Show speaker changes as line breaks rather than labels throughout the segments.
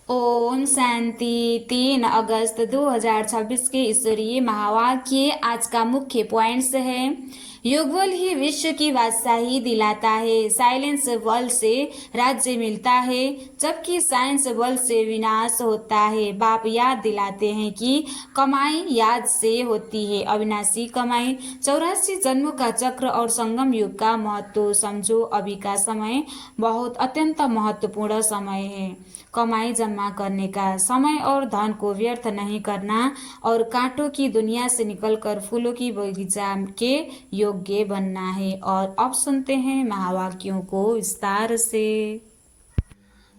ओम शांति। 3 अगस्त 2026 के ईश्वरीय महावाक्य आज का मुख्य पॉइंट्स है। योगबल ही विश्व की बादशाही दिलाता है। साइलेंस बल से राज्य मिलता है, जबकि साइंस बल से विनाश होता है। बाप याद दिलाते हैं कि कमाई याद से होती है, अविनाशी कमाई। 84 जन्मों का चक्र और संगम युग का महत्व समझो। अभी का समय बहुत अत्यंत महत्वपूर्ण समय है। कमाई जमा करने का समय और धन को व्यर्थ नहीं करना और कांटों की दुनिया से निकलकर फूलों की बगीचा के योग्य बनना है। और अब सुनते हैं महावाक्यों को विस्तार से।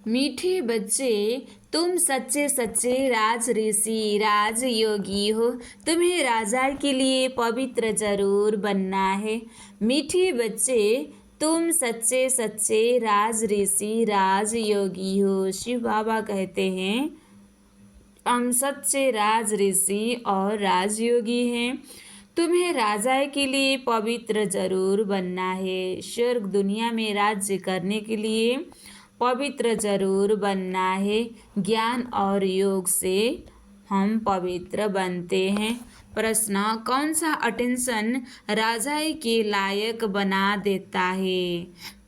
मीठे बच्चे, तुम सच्चे सच्चे राज ऋषि राज योगी हो। तुम्हें राजा के लिए पवित्र जरूर बनना है। मीठे बच्चे, तुम सच्चे सच्चे राज ऋषि राज योगी हो। शिव बाबा कहते हैं हम सच्चे राज ऋषि और राजयोगी हैं। तुम्हें राजा के लिए पवित्र जरूर बनना है। स्वर्ग दुनिया में राज्य करने के लिए पवित्र जरूर बनना है। ज्ञान और योग से हम पवित्र बनते हैं। प्रश्न, कौन सा अटेंशन राजाई के लायक बना देता है?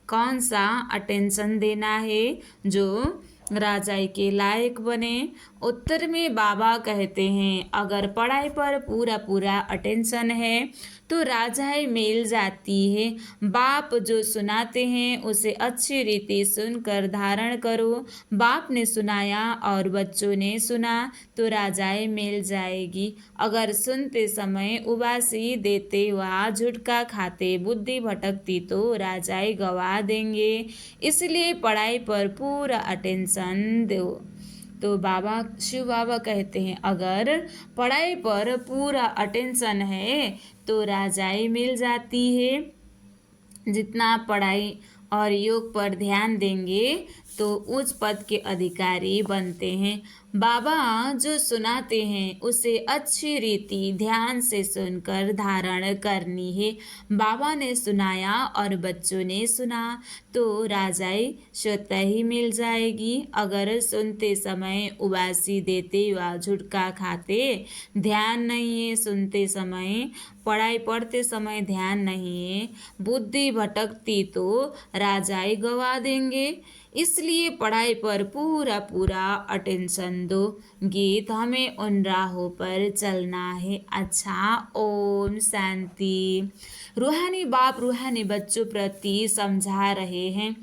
कौन सा अटेंशन देना है जो राजाई के लायक बने? उत्तर में बाबा कहते हैं अगर पढ़ाई पर पूरा पूरा अटेंशन है तो राजाई मिल जाती है। बाप जो सुनाते हैं उसे अच्छी रीति सुनकर धारण करो। बाप ने सुनाया और बच्चों ने सुना तो राजाई मिल जाएगी। अगर सुनते समय उबासी देते व झुटका खाते बुद्धि भटकती तो राजाई गवा देंगे। इसलिए पढ़ाई पर पूरा अटेंशन दो। तो शिव बाबा कहते हैं अगर पढ़ाई पर पूरा अटेंशन है तो राजाई मिल जाती है। जितना पढ़ाई और योग पर ध्यान देंगे तो उच्च पद के अधिकारी बनते हैं। बाबा जो सुनाते हैं उसे अच्छी रीति ध्यान से सुनकर धारण करनी है। बाबा ने सुनाया और बच्चों ने सुना तो राजाई स्वतः ही मिल जाएगी। अगर सुनते समय उबासी देते व झुटका खाते, ध्यान नहीं है सुनते समय, पढ़ाई पढ़ते समय ध्यान नहीं है, बुद्धि भटकती तो राजाई गवा देंगे। इसलिए पढ़ाई पर पूरा पूरा अटेंशन दो। गीत, हमें उन राहों पर चलना है। अच्छा, ओम शांति। रूहानी बाप रूहानी बच्चों प्रति समझा रहे हैं।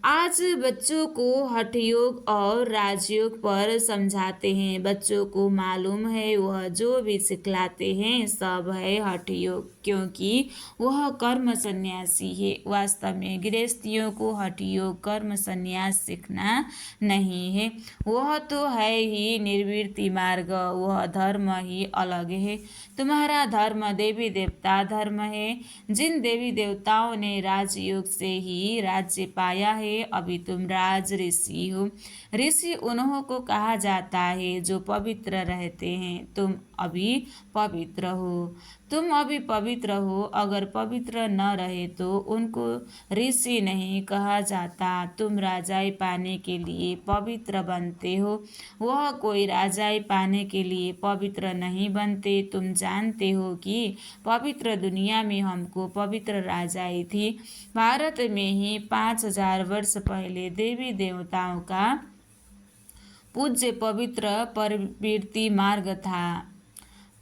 आज बच्चों को हठ योग और राजयोग पर समझाते हैं। बच्चों को मालूम है वह जो भी सिखलाते हैं सब है हठ योग, क्योंकि वह कर्म सन्यासी है। वास्तव में गृहस्थियों को हठ योग कर्म सन्यास सीखना नहीं है, वह तो है ही निर्वृत्ति मार्ग। वह धर्म ही अलग है। तुम्हारा धर्म देवी देवता धर्म है। जिन देवी देवताओं ने राजयोग से ही राज्य पाया है, अभी तुम राज ऋषि हो। ऋषि उन्हों को कहा जाता है जो पवित्र रहते हैं। तुम अभी पवित्र हो। तुम अभी पवित्र हो। अगर पवित्र न रहे तो उनको ऋषि नहीं कहा जाता। तुम राजाई पाने के लिए पवित्र बनते हो, वह कोई राजाई पाने के लिए पवित्र नहीं बनते। तुम जानते हो कि पवित्र दुनिया में हमको पवित्र राजाई थी। भारत में ही 5000 वर्ष पहले देवी देवताओं का पूज्य पवित्र प्रवृत्ति मार्ग था।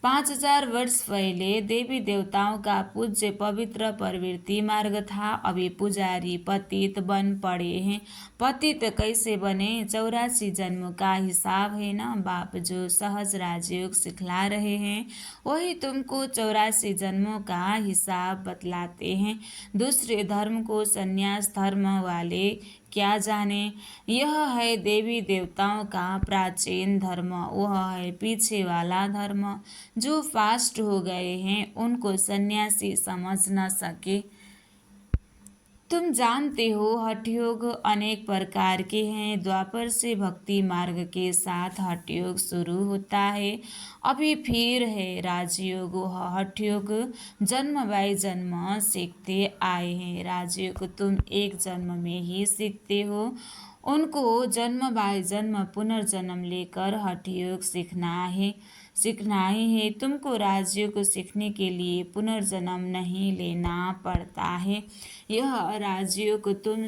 5000 वर्ष पहले देवी देवताओं का पूज्य पवित्र प्रवृत्ति मार्ग था। अभी पुजारी पतित बन पड़े हैं। पतित कैसे बने? 84 जन्मों का हिसाब है ना। बाप जो सहज राजयोग सिखला रहे हैं वही तुमको 84 जन्मों का हिसाब बतलाते हैं। दूसरे धर्म को संन्यास धर्म वाले क्या जाने। यह है देवी देवताओं का प्राचीन धर्म, वह है पीछे वाला धर्म। जो फास्ट हो गए हैं उनको सन्यासी समझ न सके। तुम जानते हो हठ योग अनेक प्रकार के हैं। द्वापर से भक्ति मार्ग के साथ हठ योग शुरू होता है। अभी फिर है राजयोग। वह हठ योग जन्म बाई जन्म सीखते आए हैं। राजयोग तुम एक जन्म में ही सीखते हो। उनको जन्म बाय जन्म पुनर्जन्म लेकर हठयोग सीखना ही है। तुमको राजयोग सीखने के लिए पुनर्जन्म नहीं लेना पड़ता है। यह राजयोग तुम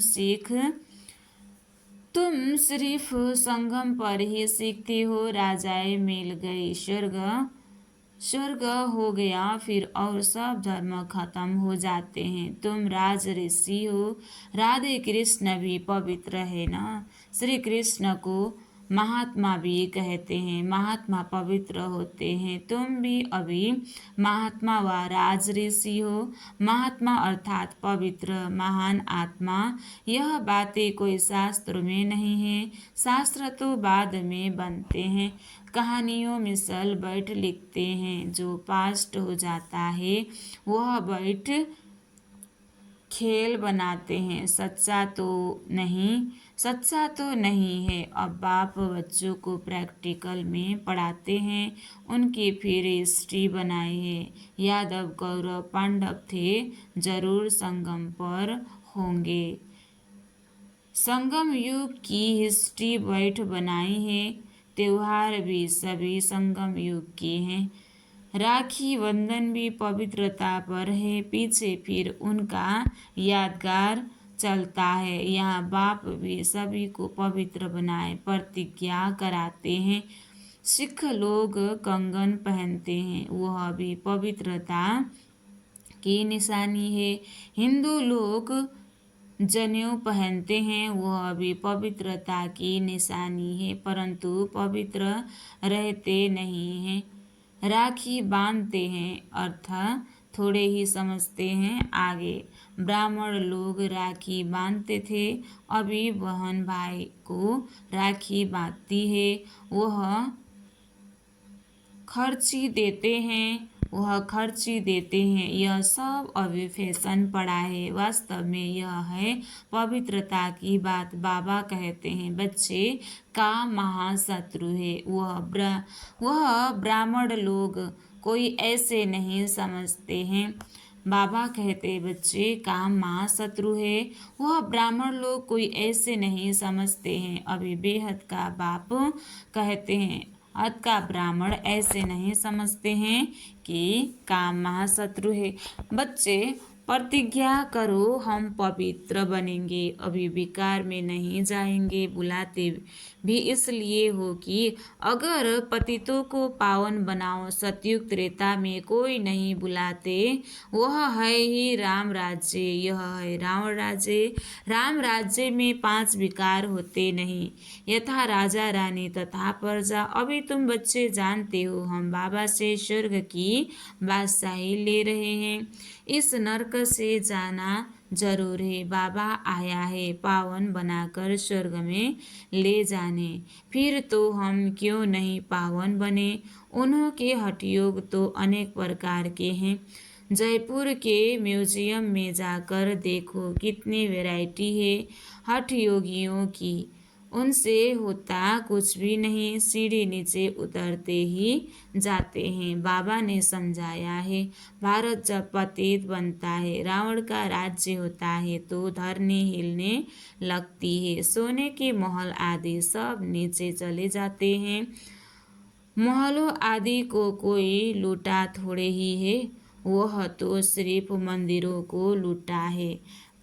सिर्फ संगम पर ही सीखते हो। राजाएं मिल गई, स्वर्ग हो गया फिर, और सब धर्म खत्म हो जाते हैं। तुम राज ऋषि हो। राधे कृष्ण भी पवित्र है ना। श्री कृष्ण को महात्मा भी कहते हैं। महात्मा पवित्र होते हैं। तुम भी अभी महात्मा व राज ऋषि हो। महात्मा अर्थात पवित्र, महान आत्मा। यह बातें कोई शास्त्र में नहीं है। शास्त्र तो बाद में बनते हैं। कहानियों में सल बैठ लिखते हैं। जो पास्ट हो जाता है वह बैठ खेल बनाते हैं। सच्चा तो नहीं है। अब बाप बच्चों को प्रैक्टिकल में पढ़ाते हैं। उनकी फिर हिस्ट्री बनाई है। यादव कौरव पांडव थे, जरूर संगम पर होंगे। संगम युग की हिस्ट्री बैठ बनाई है। त्योहार भी सभी संगम युग के हैं। राखी बंधन भी पवित्रता पर है। पीछे फिर उनका यादगार चलता है। यहाँ बाप भी सभी को पवित्र बनाए प्रतिज्ञा कराते हैं। सिख लोग कंगन पहनते हैं, वह भी पवित्रता की निशानी है। हिंदू लोग जनेऊ पहनते हैं, वह भी पवित्रता की निशानी है, परंतु पवित्र रहते नहीं हैं। राखी बांधते हैं, अर्थ थोड़े ही समझते हैं। आगे ब्राह्मण लोग राखी बांधते थे, अभी बहन भाई को राखी बांधती है। खर्ची देते हैं। यह सब अभी फैशन पड़ा है। वास्तव में यह है पवित्रता की बात। बाबा कहते हैं बच्चे का महाशत्रु है। वह ब्राह्मण लोग कोई ऐसे नहीं समझते हैं। बाबा कहते बच्चे का महाशत्रु है। वह ब्राह्मण लोग कोई ऐसे नहीं समझते हैं। अभी बेहद का बाप कहते हैं अत का ब्राह्मण ऐसे नहीं समझते हैं कि काम महाशत्रु है। बच्चे प्रतिज्ञा करो, हम पवित्र बनेंगे, अभी विकार में नहीं जाएंगे। बुलाते भी इसलिए हो कि अगर पतितों को पावन बनाओ। सतयुग त्रेता में कोई नहीं बुलाते, वह है ही राम राज्य। यह है रावण राज्य। राम राज्य में 5 विकार होते नहीं, यथा राजा रानी तथा प्रजा। अभी तुम बच्चे जानते हो हम बाबा से स्वर्ग की बादशाही ले रहे हैं। इस नरक से जाना जरूर है। बाबा आया है पावन बनाकर स्वर्ग में ले जाने। फिर तो हम क्यों नहीं पावन बने। उन्होंने हठयोग तो अनेक प्रकार के हैं। जयपुर के म्यूजियम में जाकर देखो, कितनी वैरायटी है हठ योगियों की। उनसे होता कुछ भी नहीं, सीढ़ी नीचे उतरते ही जाते हैं। बाबा ने समझाया है, भारत जब पतित बनता है, रावण का राज्य होता है, तो धरनी हिलने लगती है। सोने के महल आदि सब नीचे चले जाते हैं। महलों आदि को कोई लूटा थोड़े ही है, वह तो सिर्फ मंदिरों को लूटा है।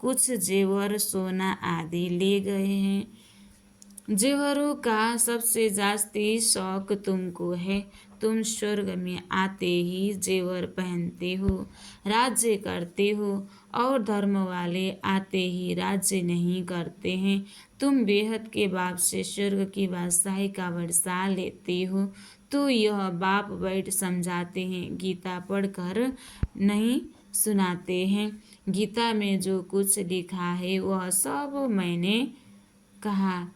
कुछ जेवर सोना आदि ले गए हैं। जेवरों का सबसे जास्ती शौक तुमको है। तुम स्वर्ग में आते ही जेवर पहनते हो, राज्य करते हो, और धर्म वाले आते ही राज्य नहीं करते हैं। तुम बेहद के बाप से स्वर्ग की बादशाही का वर्षा लेते हो, तो यह बाप बैठ समझाते हैं, गीता पढ़कर नहीं सुनाते हैं। गीता में जो कुछ लिखा है वह सब मैंने कहा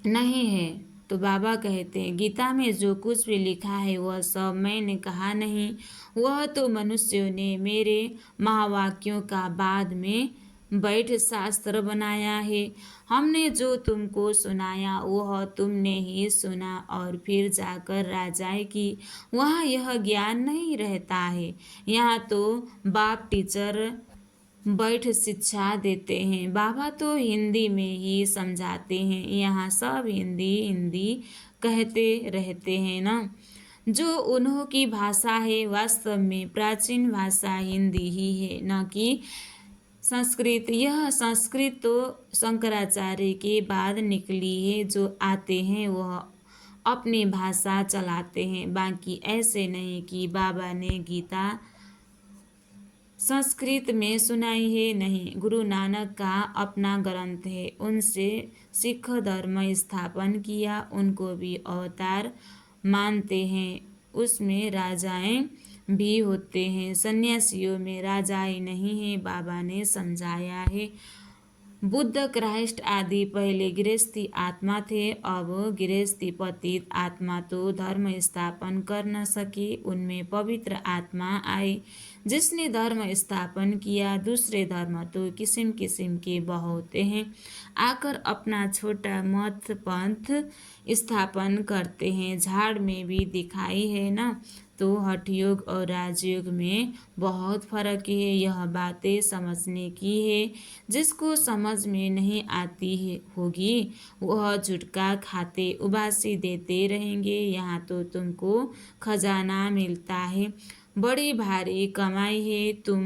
नहीं है। तो बाबा कहते हैं गीता में जो कुछ भी लिखा है वह सब मैंने कहा नहीं, वह तो मनुष्यों ने मेरे महावाक्यों का बाद में बैठ शास्त्र बनाया है। हमने जो तुमको सुनाया वह तुमने ही सुना, और फिर जाकर राजाए की। वहाँ यह ज्ञान नहीं रहता है। यहाँ तो बाप टीचर बैठ शिक्षा देते हैं। बाबा तो हिंदी में ही समझाते हैं, यहाँ सब हिंदी हिंदी कहते रहते हैं ना। जो उन्हों की भाषा है, वास्तव में प्राचीन भाषा हिंदी ही है, न कि संस्कृत। यह संस्कृत तो शंकराचार्य के बाद निकली है। जो आते हैं वह अपनी भाषा चलाते हैं, बाकी ऐसे नहीं कि बाबा ने गीता संस्कृत में सुनाई है, नहीं। गुरु नानक का अपना ग्रंथ है, उनसे सिख धर्म स्थापन किया, उनको भी अवतार मानते हैं। उसमें राजाएं भी होते हैं, सन्यासियों में राजाएं नहीं है, बाबा ने समझाया है। बुद्ध, क्राइस्ट आदि पहले गृहस्थी आत्मा थे, अब गृहस्थी पतित आत्मा तो धर्म स्थापन कर न सके, उनमें पवित्र आत्मा आई जिसने धर्म स्थापन किया। दूसरे धर्म तो किस्म किस्म के बहुत हैं, आकर अपना छोटा मत पंथ स्थापन करते हैं। झाड़ में भी दिखाई है ना, तो हठयोग और राजयोग में बहुत फर्क है। यह बातें समझने की है, जिसको समझ में नहीं आती है होगी वह झुटका खाते उबासी देते रहेंगे। यहाँ तो तुमको खजाना मिलता है, बड़ी भारी कमाई है, तुम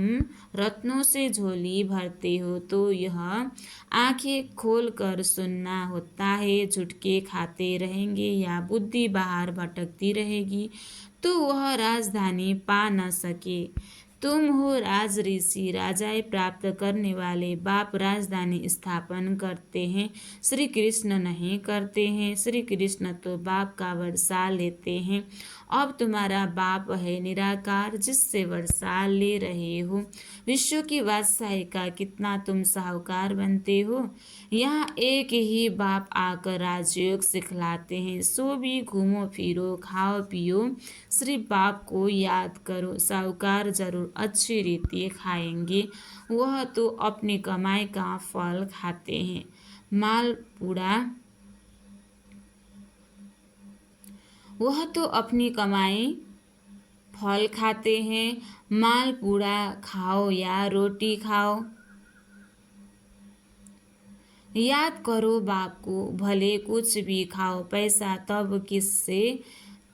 रत्नों से झोली भरते हो, तो यह आंखें खोल कर सुनना होता है। झुटके खाते रहेंगे या बुद्धि बाहर भटकती रहेगी तो वह राजधानी पा न सके। तुम हो राज ऋषि, राजाएं प्राप्त करने वाले। बाप राजधानी स्थापन करते हैं, श्री कृष्ण नहीं करते हैं। श्री कृष्ण तो बाप का वर्षा लेते हैं। अब तुम्हारा बाप है निराकार, जिससे वर्षा ले रहे हो। विश्व की बादशाही का कितना तुम साहूकार बनते हो। यहाँ एक ही बाप आकर राजयोग सिखलाते हैं, सो भी घूमो फिरो खाओ पियो, सिर्फ बाप को याद करो। साहूकार जरूर अच्छी रीति खाएंगे, वह तो अपनी कमाई का फल खाते हैं। मालपुड़ा वह तो अपनी कमाई फल खाते हैं। मालपुड़ा खाओ या रोटी खाओ, याद करो बाप को, भले कुछ भी खाओ। पैसा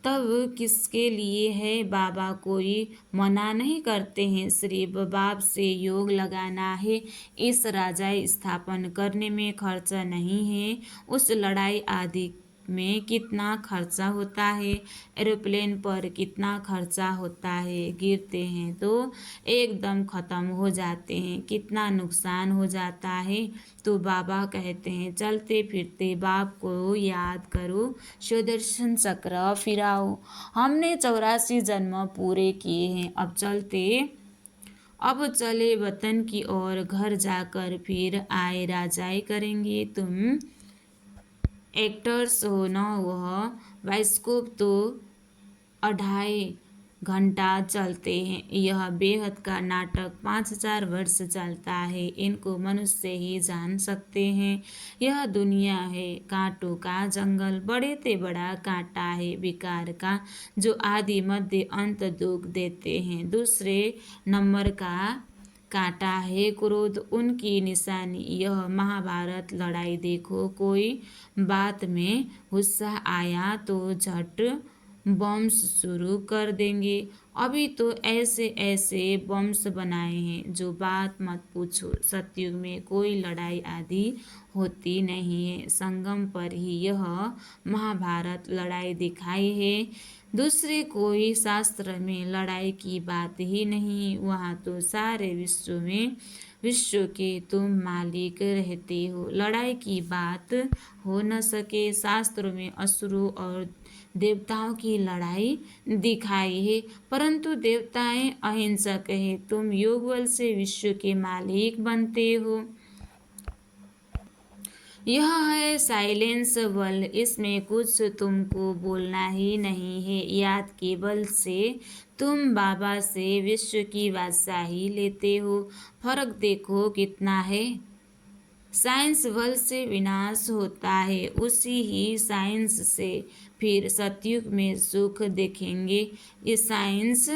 तब किसके लिए है, बाबा कोई मना नहीं करते हैं, सिर्फ बाप से योग लगाना है। इस राजा स्थापन करने में खर्चा नहीं है। उस लड़ाई आदि में कितना खर्चा होता है, एरोप्लेन पर कितना खर्चा होता है, गिरते हैं तो एकदम ख़त्म हो जाते हैं, कितना नुकसान हो जाता है। तो बाबा कहते हैं चलते फिरते बाप को याद करो, सुदर्शन चक्र फिराओ। हमने 84 जन्म पूरे किए हैं, अब चले वतन की ओर, घर जाकर फिर आए राजाई करेंगे। तुम एक्टर्स हो न, वह बाइस्कोप तो 2.5 घंटा चलते हैं। यह बेहद का नाटक 5000 वर्ष चलता है, इनको मनुष्य ही जान सकते हैं। यह दुनिया है कांटों का जंगल, बड़े से बड़ा कांटा है विकार का, जो आदि मध्य अंत दुख देते हैं। दूसरे नंबर का कांटा है क्रोध, उनकी निशानी। यह महाभारत लड़ाई देखो, कोई बात में गुस्सा आया तो झट बम्स शुरू कर देंगे। अभी तो ऐसे ऐसे बम्स बनाए हैं जो बात मत पूछो। सतयुग में कोई लड़ाई आदि होती नहीं है, संगम पर ही यह महाभारत लड़ाई दिखाई है। दूसरे कोई शास्त्र में लड़ाई की बात ही नहीं, वहाँ तो सारे विश्व के तुम मालिक रहते हो, लड़ाई की बात हो न सके। शास्त्रों में असुरों और देवताओं की लड़ाई दिखाई है, परंतु देवताएं अहिंसक है, तुम योग बल से विश्व के मालिक बनते हो। यह है साइलेंस बल, इसमें कुछ तुमको बोलना ही नहीं है। याद के बल से तुम बाबा से विश्व की बादशाही लेते हो। फर्क देखो कितना है। साइंस बल से विनाश होता है, उसी ही साइंस से फिर सतयुग में सुख देखेंगे। ये साइंस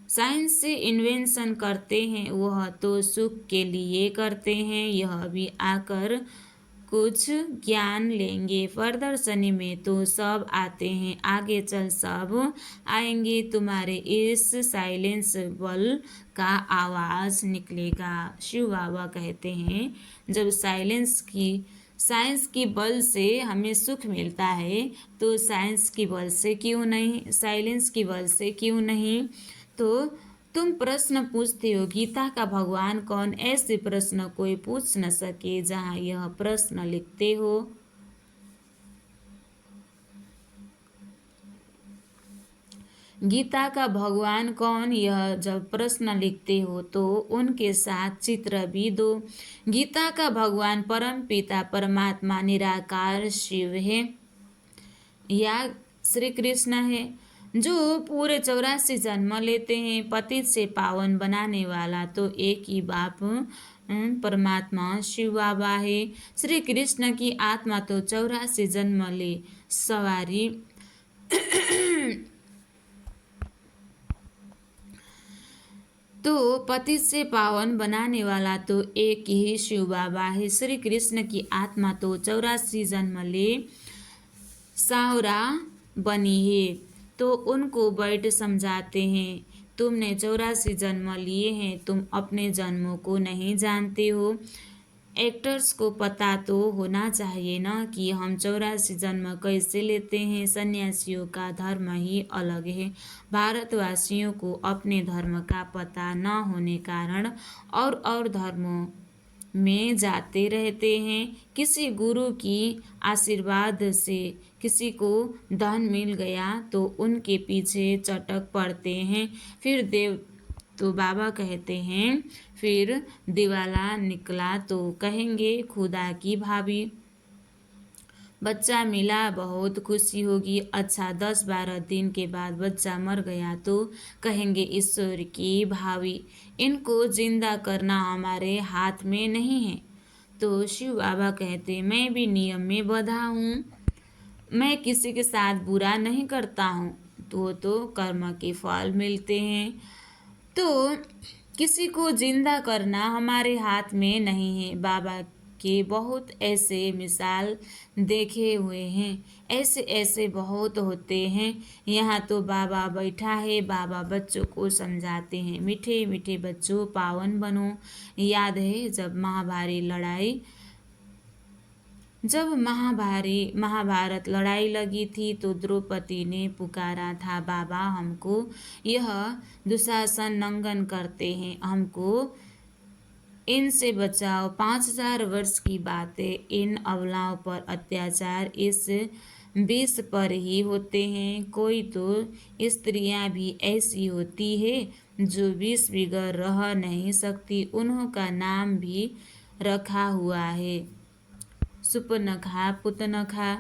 साइंस से इन्वेंशन करते हैं वह तो सुख के लिए करते हैं, यह भी आकर कुछ ज्ञान लेंगे। प्रदर्शनी में तो सब आते हैं, आगे चल सब आएंगे, तुम्हारे इस साइलेंस बल का आवाज़ निकलेगा। शिव बाबा कहते हैं जब साइंस की बल से हमें सुख मिलता है तो साइंस की बल से क्यों नहीं, साइलेंस की बल से क्यों नहीं। तो तुम प्रश्न पूछते हो गीता का भगवान कौन, ऐसे प्रश्न कोई पूछ न सके। जहाँ यह प्रश्न लिखते हो गीता का भगवान कौन, यह जब प्रश्न लिखते हो तो उनके साथ चित्र भी दो। गीता का भगवान परम पिता परमात्मा निराकार शिव है या श्री कृष्ण है, जो पूरे 84 जन्म लेते हैं। पतित से पावन बनाने वाला तो एक ही बाप परमात्मा शिव बाबा है। श्री कृष्ण की आत्मा तो 84 जन्म ले सवारी तो पतित से पावन बनाने वाला तो एक ही शिव बाबा है। श्री कृष्ण की आत्मा तो 84 जन्म ले सावरा बनी है, तो उनको बैठ समझाते हैं तुमने 84 जन्म लिए हैं, तुम अपने जन्मों को नहीं जानते हो। एक्टर्स को पता तो होना चाहिए ना कि हम 84 जन्म कैसे लेते हैं। सन्यासियों का धर्म ही अलग है। भारतवासियों को अपने धर्म का पता न होने कारण और धर्मों में जाते रहते हैं। किसी गुरु की आशीर्वाद से किसी को धन मिल गया तो उनके पीछे चटक पड़ते हैं। तो बाबा कहते हैं फिर दिवाला निकला तो कहेंगे खुदा की भाभी। बच्चा मिला बहुत खुशी होगी, अच्छा 10-12 दिन के बाद बच्चा मर गया तो कहेंगे ईश्वर की भावी। इनको जिंदा करना हमारे हाथ में नहीं है। तो शिव बाबा कहते मैं भी नियम में बंधा हूँ, मैं किसी के साथ बुरा नहीं करता हूँ, तो कर्म के फल मिलते हैं। तो किसी को जिंदा करना हमारे हाथ में नहीं है। बाबा के बहुत ऐसे मिसाल देखे हुए हैं, ऐसे ऐसे बहुत होते हैं। यहाँ तो बाबा बैठा है, बाबा बच्चों को समझाते हैं मीठे मीठे बच्चों पावन बनो। याद है जब महाभारत लड़ाई लगी थी तो द्रौपदी ने पुकारा था बाबा हमको यह दुशासन नंगन करते हैं, हमको इनसे बचाओ। 5000 वर्ष की बातें, इन अबलाओं पर अत्याचार इस विष पर ही होते हैं। कोई तो स्त्रियां भी ऐसी होती है जो विष बिगर रह नहीं सकती, उन्हों का नाम भी रखा हुआ है सुपनखा पुतनखा।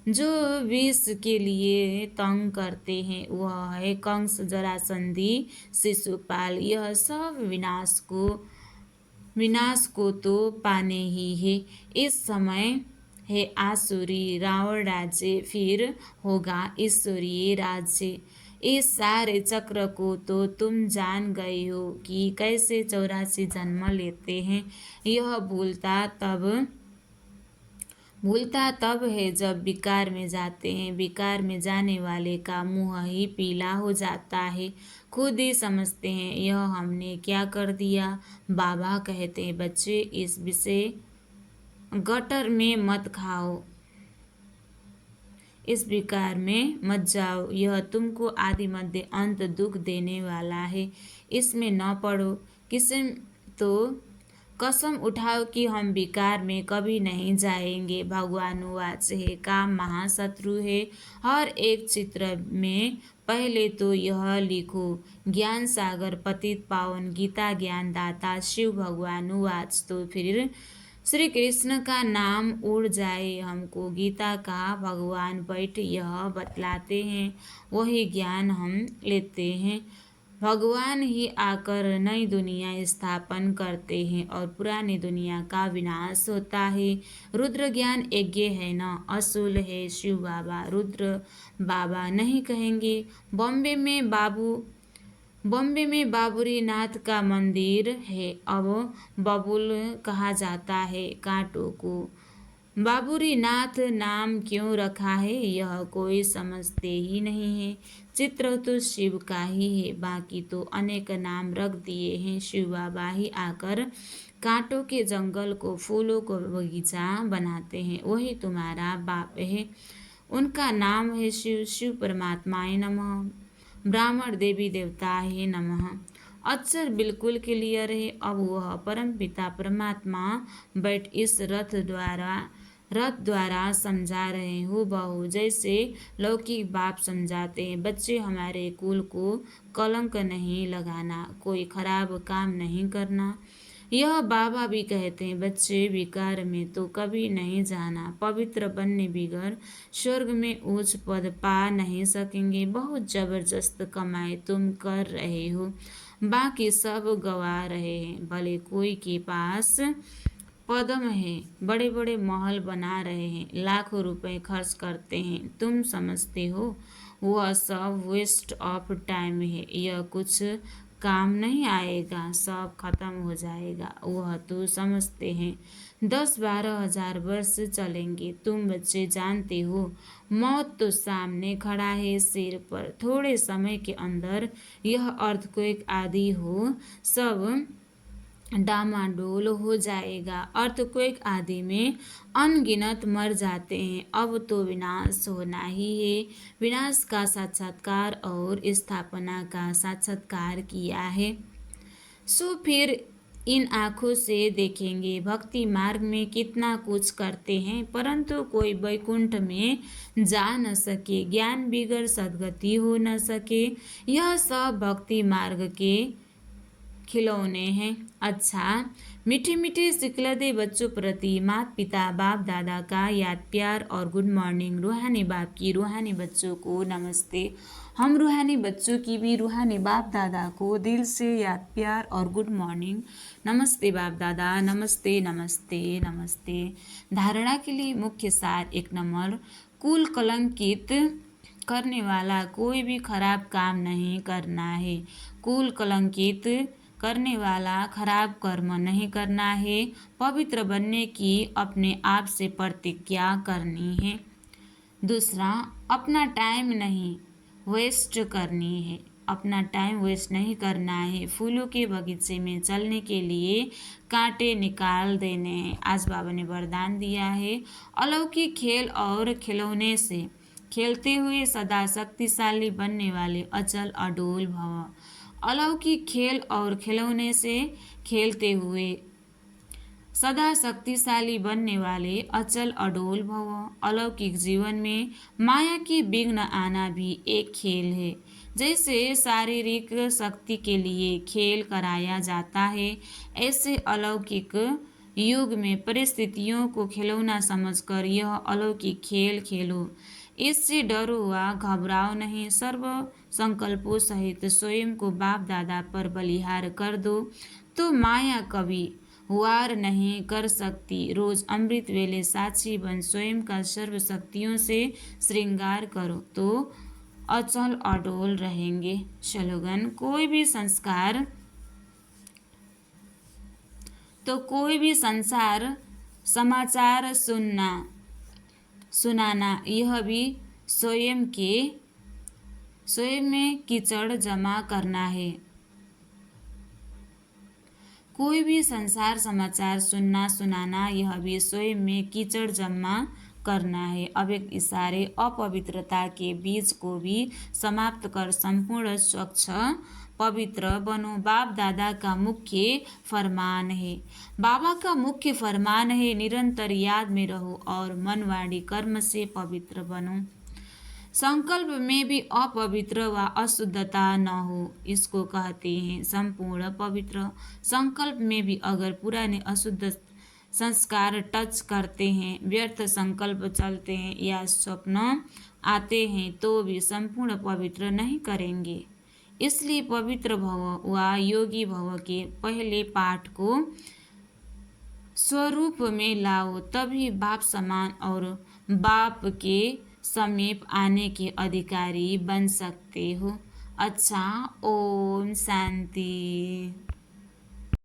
जो विष के लिए तंग करते हैं वह है कंस, जरासंधी, शिशुपाल। यह सब विनाश को तो पाने ही है। इस समय है आसुरी रावण राज्य, फिर होगा ईश्वरीय राज्य। इस सारे चक्र को तो तुम जान गए हो कि कैसे 84 जन्म लेते हैं। यह भूलता तब है जब विकार में जाते हैं। विकार में जाने वाले का मुंह ही पीला हो जाता है, खुद ही समझते हैं यह हमने क्या कर दिया। बाबा कहते हैं बच्चे इस विषय गटर में मत खाओ, इस विकार में मत जाओ, यह तुमको आदि मध्य अंत दुख देने वाला है, इसमें न पड़ो। कसम उठाओ कि हम विकार में कभी नहीं जाएंगे। भगवान वाच है, काम महाशत्रु है। हर एक चित्र में पहले तो यह लिखो ज्ञान सागर पतित पावन गीता ज्ञान दाता शिव भगवान वाच, तो फिर श्री कृष्ण का नाम उड़ जाए। हमको गीता का भगवान बैठ यह बतलाते हैं, वही ज्ञान हम लेते हैं। भगवान ही आकर नई दुनिया स्थापन करते हैं और पुरानी दुनिया का विनाश होता है। रुद्र ज्ञान यज्ञ है ना, असूल है शिव बाबा, रुद्र बाबा नहीं कहेंगे। बॉम्बे में बाबू बॉम्बे में बाबूरी नाथ का मंदिर है, अब बबुल कहा जाता है कांटों को। बाबूरी नाथ नाम क्यों रखा है यह कोई समझते ही नहीं है। चित्र तो शिव का ही है, बाकी तो अनेक नाम रख दिए हैं। शिव बाबा ही आकर कांटों के जंगल को फूलों को बगीचा बनाते हैं, वही तुम्हारा बाप है। उनका नाम है शिव। शिव परमात्माए नमः। ब्राह्मण देवी देवताए नमः। अक्षर बिल्कुल क्लियर है। अब वह परम पिता परमात्मा बैठ इस रथ द्वारा समझा रहे हो बहु, जैसे लौकिक बाप समझाते हैं। बच्चे, हमारे कुल को कलंक नहीं लगाना, कोई खराब काम नहीं करना। यह बाबा भी कहते हैं, बच्चे विकार में तो कभी नहीं जाना, पवित्र बनने बिगर स्वर्ग में उच्च पद पा नहीं सकेंगे। बहुत जबरदस्त कमाई तुम कर रहे हो, बाकी सब गवा रहे हैं। भले कोई के पास पदम है, बड़े बड़े महल बना रहे हैं, लाखों रुपए खर्च करते हैं, तुम समझते हो वह सब वेस्ट ऑफ टाइम है, यह कुछ काम नहीं आएगा, सब खत्म हो जाएगा। वह तो समझते हैं 10-12 हजार वर्ष चलेंगे। तुम बच्चे जानते हो मौत तो सामने खड़ा है सिर पर, थोड़े समय के अंदर यह अर्थक्वेक आदि हो सब डामाडोल हो जाएगा। अर्थक्वेक आदि में अनगिनत मर जाते हैं, अब तो विनाश होना ही है। विनाश का साक्षात्कार और स्थापना का साक्षात्कार किया है, सो फिर इन आँखों से देखेंगे भक्ति मार्ग में कितना कुछ करते हैं, परंतु कोई वैकुंठ में जा न सके, ज्ञान बिगर सद्गति हो न सके। यह सब भक्ति मार्ग के खिलौने हैं। अच्छा, मीठे मीठे सिकलते बच्चों प्रति माता पिता बाप दादा का याद प्यार और गुड मॉर्निंग। रूहानी बाप की रूहानी बच्चों को नमस्ते। हम रूहानी बच्चों की भी रूहानी बाप दादा को दिल से याद प्यार और गुड मॉर्निंग। नमस्ते बाप दादा, नमस्ते नमस्ते नमस्ते। धारणा के लिए मुख्य सार 1 नंबर, कुल कलंकित करने वाला कोई भी खराब काम नहीं करना है। कुल कलंकित करने वाला खराब कर्म नहीं करना है। पवित्र बनने की अपने आप से प्रतिज्ञा करनी है। दूसरा, अपना टाइम नहीं वेस्ट करनी है, अपना टाइम वेस्ट नहीं करना है। फूलों के बगीचे में चलने के लिए कांटे निकाल देने हैं। आज बाबा ने वरदान दिया है, अलौकिक खेल और खिलौने से खेलते हुए सदा शक्तिशाली बनने वाले अचल अडोल भव। अलौकिक खेल और खिलौने से खेलते हुए सदा शक्तिशाली बनने वाले अचल अडोल भव। अलौकिक जीवन में माया की विघ्न आना भी एक खेल है। जैसे शारीरिक शक्ति के लिए खेल कराया जाता है, ऐसे अलौकिक युग में परिस्थितियों को खिलौना समझकर यह अलौकिक खेल खेलो। इससे डरो व घबराओ नहीं, सर्व संकल्पों सहित स्वयं को बाप दादा पर बलिहार कर दो, तो माया कभी वार नहीं कर सकती। रोज अमृत वेले साक्षी बन स्वयं का सर्व शक्तियों से श्रृंगार करो, तो अचल अडोल रहेंगे। स्लोगन, कोई भी संसार समाचार सुनाना, यह भी स्वयं में कीचड़ जमा करना है। कोई भी संसार समाचार सुनाना, यह भी स्वयं में कीचड़ जमा करना है। अव्यक्त इशारे अपवित्रता के बीज को भी समाप्त कर संपूर्ण स्वच्छ पवित्र बनो। बाप दादा का मुख्य फरमान है, बाबा का मुख्य फरमान है, निरंतर याद में रहो और मन वाणी कर्म से पवित्र बनो। संकल्प में भी अपवित्र व अशुद्धता न हो, इसको कहते हैं संपूर्ण पवित्र। संकल्प में भी अगर पुराने अशुद्ध संस्कार टच करते हैं, व्यर्थ संकल्प चलते हैं या स्वप्न आते हैं, तो भी संपूर्ण पवित्र नहीं करेंगे। इसलिए पवित्र भव व योगी भव के पहले पाठ को स्वरूप में लाओ, तभी बाप समान और बाप के समीप आने के अधिकारी बन सकते हो। अच्छा। ओम शांति।